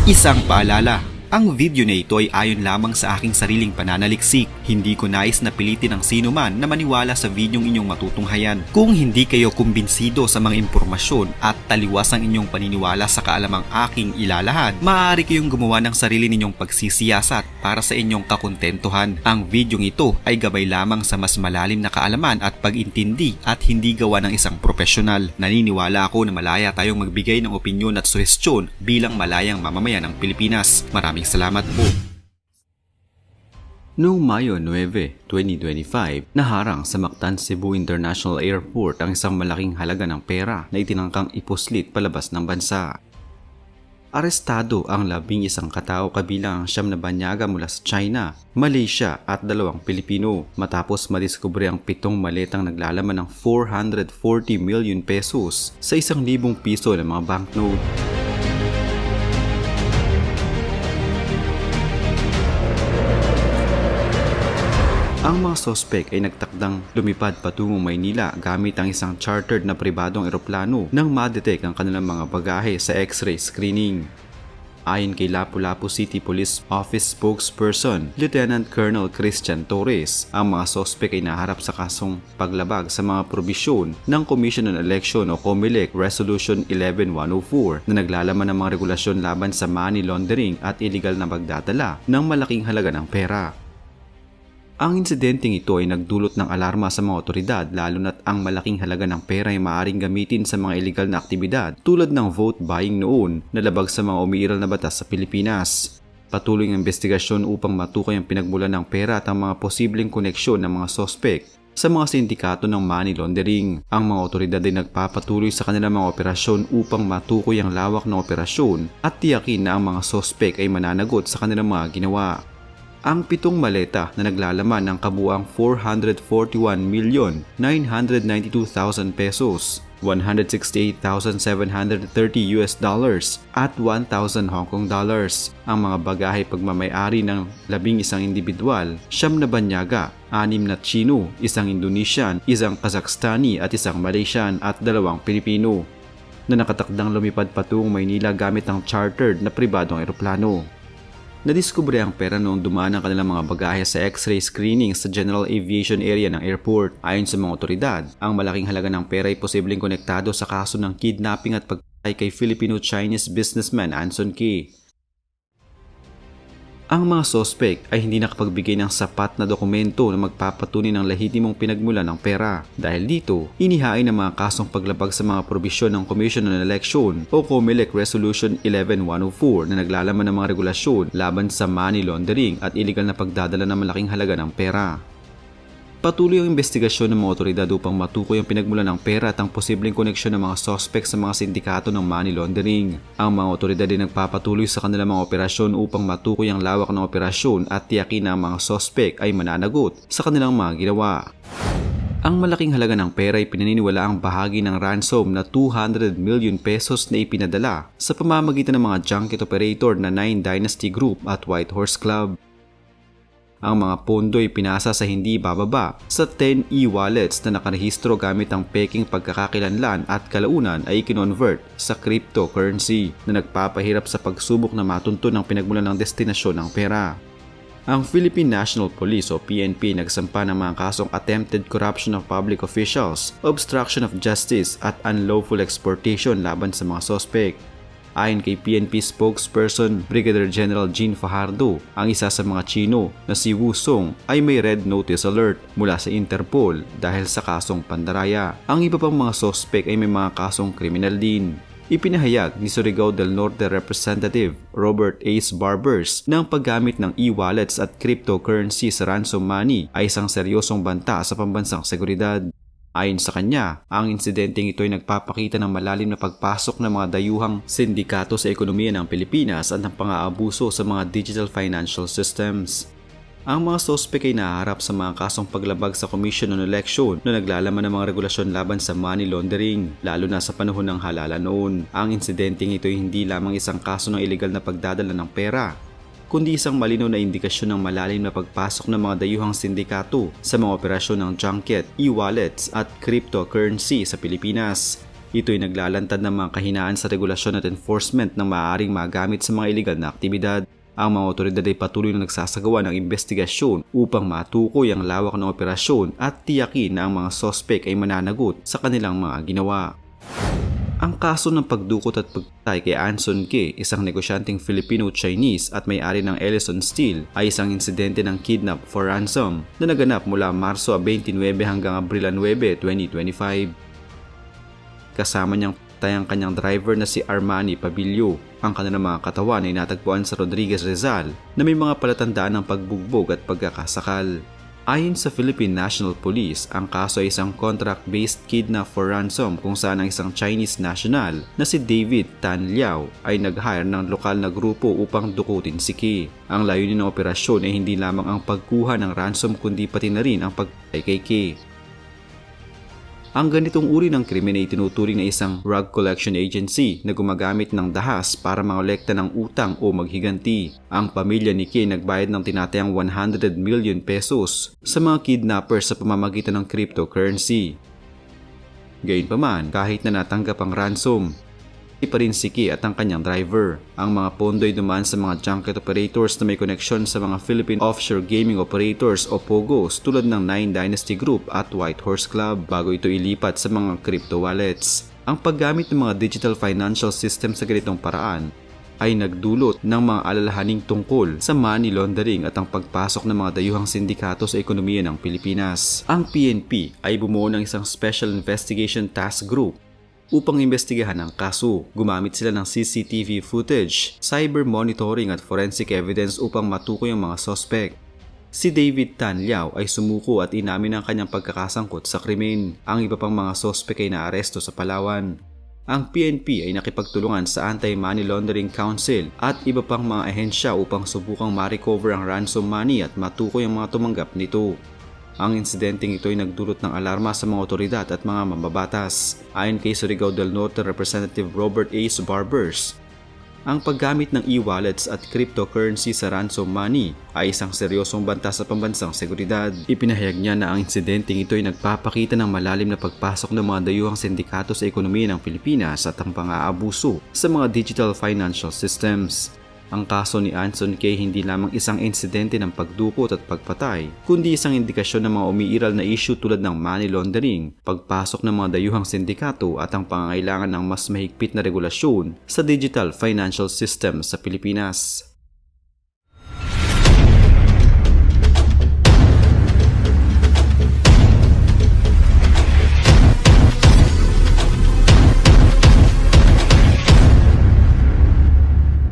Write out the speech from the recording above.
Isang paalala, ang video na ito ay ayon lamang sa aking sariling pananaliksik. Hindi ko nais na pilitin ang sino man na maniwala sa videong inyong matutunghayan. Kung hindi kayo kumbinsido sa mga impormasyon at taliwas ang inyong paniniwala sa kaalamang aking ilalahad, maaari kayong gumawa ng sarili ninyong pagsisiyasat para sa inyong kakontentuhan. Ang videong ito ay gabay lamang sa mas malalim na kaalaman at pag-intindi at hindi gawa ng isang profesional. Naniniwala ako na malaya tayong magbigay ng opinyon at suhestyon bilang malayang mamamayan ng Pilipinas. Maraming salamat po. Noong Mayo 9, 2025, naharang sa Mactan, Cebu International Airport ang isang malaking halaga ng pera na itinangkang ipuslit palabas ng bansa. Arestado ang 11 katao kabilang ang 9 na banyaga mula sa China, Malaysia at 2 Pilipino matapos madiskubre ang 7 maletang naglalaman ng 440 million pesos sa 1,000 piso ng mga banknote. Ang mga sospek ay nagtakdang lumipad patungong Maynila gamit ang isang chartered na pribadong eroplano nang ma-detect ang kanilang mga bagahe sa X-ray screening. Ayon kay Lapu-Lapu City Police Office spokesperson Lieutenant Colonel Christian Torres, ang mga sospek ay naharap sa kasong paglabag sa mga probisyon ng Commission on Election o COMELEC Resolution 11104 na naglalaman ng mga regulasyon laban sa money laundering at illegal na pagdadala ng malaking halaga ng pera. Ang insidenteng ito ay nagdulot ng alarma sa mga otoridad lalo na't ang malaking halaga ng pera ay maaaring gamitin sa mga illegal na aktibidad tulad ng vote buying noon na labag sa mga umiiral na batas sa Pilipinas. Patuloy ang investigasyon upang matukoy ang pinagmulan ng pera at ang mga posibleng koneksyon ng mga sospek sa mga sindikato ng money laundering. Ang mga otoridad ay nagpapatuloy sa kanilang mga operasyon upang matukoy ang lawak ng operasyon at tiyakin na ang mga sospek ay mananagot sa kanilang mga ginawa. Ang 7 maleta na naglalaman ng kabuuang 441,992,000 pesos, 168,730 US dollars at 1,000 Hong Kong dollars. Ang mga bagahe pagmamayari ng 11 individual, 9 na banyaga, 6 na Chino, 1 Indonesian, 1 Kazakhstani at 1 Malaysian at 2 Pilipino na nakatakdang lumipad patungong Maynila gamit ang chartered na pribadong eroplano. Nadiskubre ang pera noong dumaan ang kanilang mga bagahe sa X-ray screening sa General Aviation Area ng airport. Ayon sa mga otoridad, ang malaking halaga ng pera ay posibleng konektado sa kaso ng kidnapping at pagpatay kay Filipino-Chinese businessman Anson Key. Ang mga sospek ay hindi nakapagbigay ng sapat na dokumento na magpapatunay ng lehitimong pinagmulan ng pera. Dahil dito, inihain ang mga kasong paglabag sa mga probisyon ng Commission on Election o COMELEC Resolution 11104 na naglalaman ng mga regulasyon laban sa money laundering at illegal na pagdadala ng malaking halaga ng pera. Patuloy ang investigasyon ng mga otoridad upang matukoy ang pinagmulan ng pera at ang posibleng koneksyon ng mga sospek sa mga sindikato ng money laundering. Ang mga otoridad ay nagpapatuloy sa kanilang mga operasyon upang matukoy ang lawak ng operasyon at tiyakin na ang mga sospek ay mananagot sa kanilang mga ginawa. Ang malaking halaga ng pera ay pinaniniwala ang bahagi ng ransom na 200 million pesos na ipinadala sa pamamagitan ng mga junket operator na 9 Dynasty Group at White Horse Club. Ang mga pondo ay pinasa sa hindi bababa sa 10 e-wallets na nakarehistro gamit ang peking pagkakakilanlan at kalaunan ay kinonvert sa cryptocurrency na nagpapahirap sa pagsubok na matunton ang pinagmulan ng destinasyon ng pera. Ang Philippine National Police o PNP nagsampa ng mga kasong attempted corruption of public officials, obstruction of justice at unlawful exportation laban sa mga sospek. Ayon kay PNP spokesperson Brigadier General Jean Fajardo, ang isa sa mga Chino na si Wu Song ay may red notice alert mula sa Interpol dahil sa kasong pandaraya. Ang iba pang mga sospek ay may mga kasong kriminal din. Ipinahayag ni Surigao del Norte Representative Robert Ace Barbers na ang paggamit ng e-wallets at cryptocurrency sa ransom money ay isang seryosong banta sa pambansang seguridad. Ayon sa kanya, ang insidenteng ito ay nagpapakita ng malalim na pagpasok ng mga dayuhang sindikato sa ekonomiya ng Pilipinas at ng pang-aabuso sa mga digital financial systems. Ang mga sospek ay naharap sa mga kasong paglabag sa Commission on Election na naglalaman ng mga regulasyon laban sa money laundering, lalo na sa panahon ng halalan noon. Ang insidenteng ito ay hindi lamang isang kaso ng illegal na pagdadala ng pera, kundi isang malinaw na indikasyon ng malalim na pagpasok ng mga dayuhang sindikato sa mga operasyon ng junket, e-wallets at cryptocurrency sa Pilipinas. Ito ay naglalantad ng mga kahinaan sa regulasyon at enforcement na maaaring magamit sa mga iligal na aktibidad. Ang mga otoridad ay patuloy na nagsasagawa ng investigasyon upang matukoy ang lawak ng operasyon at tiyakin na ang mga sospek ay mananagot sa kanilang mga ginawa. Ang kaso ng pagdukot at pagpatay kay Anson Kay, isang negosyanteng Filipino-Chinese at may-ari ng Ellison Steel, ay isang insidente ng kidnap for ransom na naganap mula Marso 29 hanggang Abril 9, 2025. Kasama niyang patay ang kanyang driver na si Armani Pabilio. Ang kanilang mga katawan ay natagpuan sa Rodriguez Rizal na may mga palatandaan ng pagbugbog at pagkakasakal. Ayon sa Philippine National Police, ang kaso ay isang contract-based kidnap for ransom kung saan ang isang Chinese national na si David Tan Liao ay nag-hire ng lokal na grupo upang dukutin si Kay. Ang layunin ng operasyon ay hindi lamang ang pagkuha ng ransom kundi pati na rin ang pagpatay kay Kay. Ang ganitong uri ng krimen ay tinuturing na isang rug collection agency na gumagamit ng dahas para mangolekta ng utang o maghiganti. Ang pamilya ni Kay nagbayad ng tinatayang 100 million pesos sa mga kidnappers sa pamamagitan ng cryptocurrency. Gayunpaman, kahit na natanggap ang ransom, hindi pa rin si Kay at ang kanyang driver. Ang mga pondo ay dumaan sa mga junket operators na may koneksyon sa mga Philippine Offshore Gaming Operators o POGOs tulad ng Nine Dynasty Group at White Horse Club bago ito ilipat sa mga crypto wallets. Ang paggamit ng mga digital financial system sa ganitong paraan ay nagdulot ng mga alalahaning tungkol sa money laundering at ang pagpasok ng mga dayuhang sindikato sa ekonomiya ng Pilipinas. Ang PNP ay bumuo ng isang Special Investigation Task Group upang imbestigahan ang kaso. Gumamit sila ng CCTV footage, cyber monitoring at forensic evidence upang matukoy ang mga sospek. Si David Tan Liao ay sumuko at inamin ang kanyang pagkakasangkot sa krimen. Ang iba pang mga sospek ay naaresto sa Palawan. Ang PNP ay nakipagtulungan sa Anti-Money Laundering Council at iba pang mga ahensya upang subukang ma-recover ang ransom money at matukoy ang mga tumanggap nito. Ang insidenteng ito ay nagdulot ng alarma sa mga otoridad at mga mambabatas. Ayon kay Surigao del Norte Representative Robert A. Subarbers, ang paggamit ng e-wallets at cryptocurrency sa ransom money ay isang seryosong banta sa pambansang seguridad. Ipinahayag niya na ang insidenteng ito ay nagpapakita ng malalim na pagpasok ng mga dayuhang sindikato sa ekonomiya ng Pilipinas at ang pang-aabuso sa mga digital financial systems. Ang kaso ni Anson Kay hindi lamang isang insidente ng pagdukot at pagpatay, kundi isang indikasyon ng mga umiiral na issue tulad ng money laundering, pagpasok ng mga dayuhang sindikato at ang pangangailangan ng mas mahigpit na regulasyon sa digital financial system sa Pilipinas.